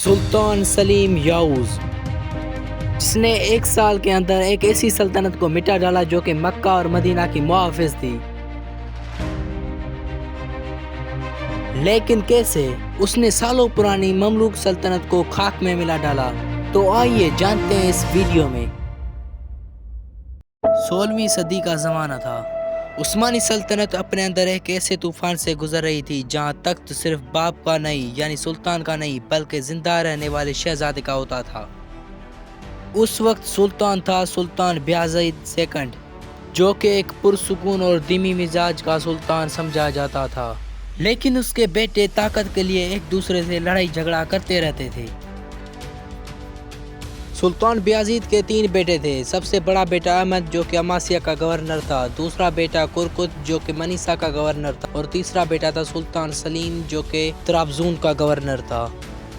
سلطان سلیم یاؤز، جس نے ایک سال کے اندر ایک ایسی سلطنت کو مٹا ڈالا جو کہ مکہ اور مدینہ کی محافظ تھی۔ لیکن کیسے اس نے سالوں پرانی مملوک سلطنت کو خاک میں ملا ڈالا؟ تو آئیے جانتے ہیں اس ویڈیو میں۔ 16ویں صدی کا زمانہ تھا۔ عثمانی سلطنت اپنے اندر ایک ایسے طوفان سے گزر رہی تھی جہاں تخت صرف باپ کا نہیں یعنی سلطان کا نہیں بلکہ زندہ رہنے والے شہزادے کا ہوتا تھا۔ اس وقت سلطان تھا سلطان بایزید سیکنڈ، جو کہ ایک پرسکون اور دھیمی مزاج کا سلطان سمجھا جاتا تھا، لیکن اس کے بیٹے طاقت کے لیے ایک دوسرے سے لڑائی جھگڑا کرتے رہتے تھے۔ سلطان بایزید کے 3 بیٹے تھے۔ سب سے بڑا بیٹا احمد جو کہ اماسیا کا گورنر تھا، دوسرا بیٹا کرکت جو کہ منیسا کا گورنر تھا، اور تیسرا بیٹا تھا سلطان سلیم جو کہ طرابزون کا گورنر تھا۔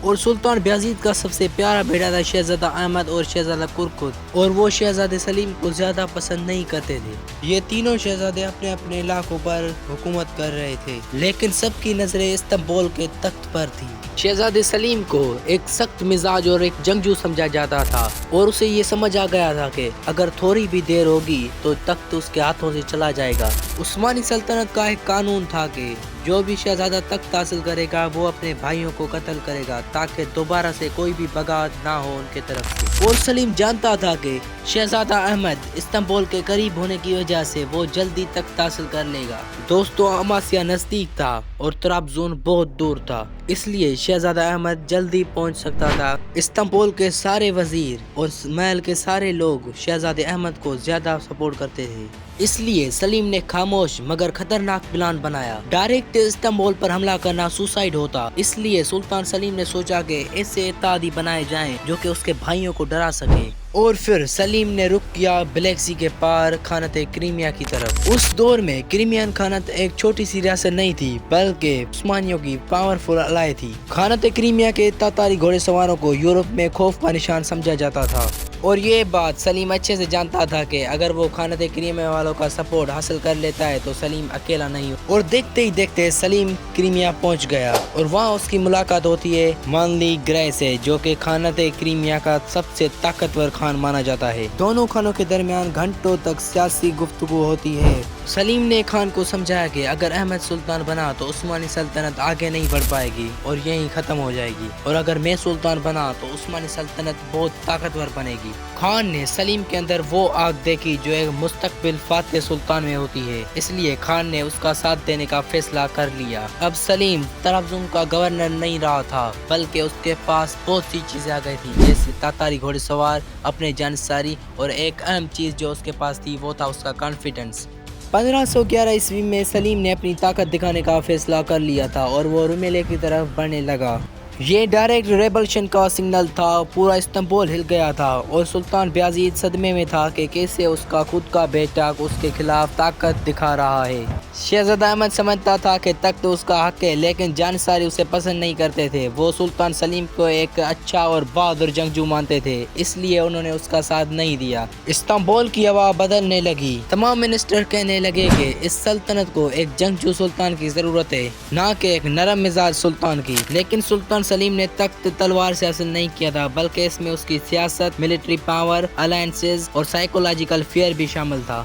اور سلطان بایزید کا سب سے پیارا بیٹا تھا شہزادہ احمد اور شہزادہ کرکت، اور وہ شہزادہ سلیم کو زیادہ پسند نہیں کرتے تھے۔ یہ تینوں شہزادے اپنے اپنے علاقوں پر حکومت کر رہے تھے، لیکن سب کی نظریں استنبول کے تخت پر تھی۔ شہزادہ سلیم کو ایک سخت مزاج اور ایک جنگجو سمجھا جاتا تھا، اور اسے یہ سمجھ آ گیا تھا کہ اگر تھوڑی بھی دیر ہوگی تو تخت اس کے ہاتھوں سے چلا جائے گا۔ عثمانی سلطنت کا ایک قانون تھا کہ جو بھی شہزادہ تخت حاصل کرے گا وہ اپنے بھائیوں کو قتل کرے گا تاکہ دوبارہ سے کوئی بھی بغاوت نہ ہو ان کے طرف سے۔ اور سلیم جانتا تھا کہ شہزادہ احمد استنبول کے قریب ہونے کی وجہ سے وہ جلدی تخت حاصل کر لے گا۔ دوستوں، اماسیا نزدیک تھا اور طرابزون بہت دور تھا، اس لیے شہزادہ احمد جلدی پہنچ سکتا تھا۔ استنبول کے سارے وزیر اور محل کے سارے لوگ شہزادہ احمد کو زیادہ سپورٹ کرتے تھے، اس لیے سلیم نے خاموش مگر خطرناک پلان بنایا۔ ڈائریکٹ استنبول پر حملہ کرنا سوسائڈ ہوتا، اس لیے سلطان سلیم نے سوچا کہ ایسے اتحادی بنائے جائیں جو کہ اس کے بھائیوں کو ڈرا سکیں۔ اور پھر سلیم نے رخ کیا بلیک سی کے پار خانت کریمیا کی طرف۔ اس دور میں کریمیان خانت ایک چھوٹی سی ریاست نہیں تھی بلکہ عثمانیوں کی پاورفل الائی تھی۔ خانت کریمیا کے تاتاری گھوڑے سواروں کو یورپ میں خوف کا نشان سمجھا جاتا تھا، اور یہ بات سلیم اچھے سے جانتا تھا کہ اگر وہ خانت کریمیا والوں کا سپورٹ حاصل کر لیتا ہے تو سلیم اکیلا نہیں ہو۔ اور دیکھتے ہی دیکھتے سلیم کریمیا پہنچ گیا، اور وہاں اس کی ملاقات ہوتی ہے مانلی گرے سے جو کہ خانت کریمیا کا سب سے طاقتور خان مانا جاتا ہے۔ دونوں خانوں کے درمیان گھنٹوں تک سیاسی گفتگو ہوتی ہے۔ سلیم نے خان کو سمجھایا کہ اگر احمد سلطان بنا تو عثمانی سلطنت آگے نہیں بڑھ پائے گی اور یہیں ختم ہو جائے گی، اور اگر میں سلطان بنا تو عثمانی سلطنت بہت طاقتور بنے گی۔ خان نے سلیم کے اندر وہ آگ دیکھی جو ایک مستقبل فاتح سلطان میں ہوتی ہے، اس لیے خان نے اس کا ساتھ دینے کا فیصلہ کر لیا۔ اب سلیم طرابزون کا گورنر نہیں رہا تھا بلکہ اس کے پاس بہت سی چیزیں آ گئی تھی، جیسے تاتاری گھوڑے سوار، اپنے جانشاری، اور ایک اہم چیز جو اس کے پاس تھی وہ تھا اس کا کانفیڈنس۔ 1511 عیسوی میں سلیم نے اپنی طاقت دکھانے کا فیصلہ کر لیا تھا اور وہ رومیلے کی طرف بڑھنے لگا۔ یہ ڈائریکٹ ریبلشن کا سگنل تھا، پورا استنبول ہل گیا تھا، اور سلطان بایزید صدمے میں تھا کہ کیسے اس کا خود کا بیٹا اس کے خلاف طاقت دکھا رہا ہے۔ شہزادہ احمد سمجھتا تھا کہ تخت اس کا حق ہے، لیکن جانشاری اسے پسند نہیں کرتے تھے۔ وہ سلطان سلیم کو ایک اچھا اور بہادر جنگجو مانتے تھے، اس لیے انہوں نے اس کا ساتھ نہیں دیا۔ استنبول کی ہوا بدلنے لگی، تمام منسٹر کہنے لگے کہ اس سلطنت کو ایک جنگجو سلطان کی ضرورت ہے، نہ کہ ایک نرم مزاج سلطان کی۔ لیکن سلطان سلیم نے تخت تلوار سے حاصل نہیں کیا تھا بلکہ اس میں اس کی سیاست، ملٹری پاور، الائنسز اور سائیکولوجیکل فیئر بھی شامل تھا۔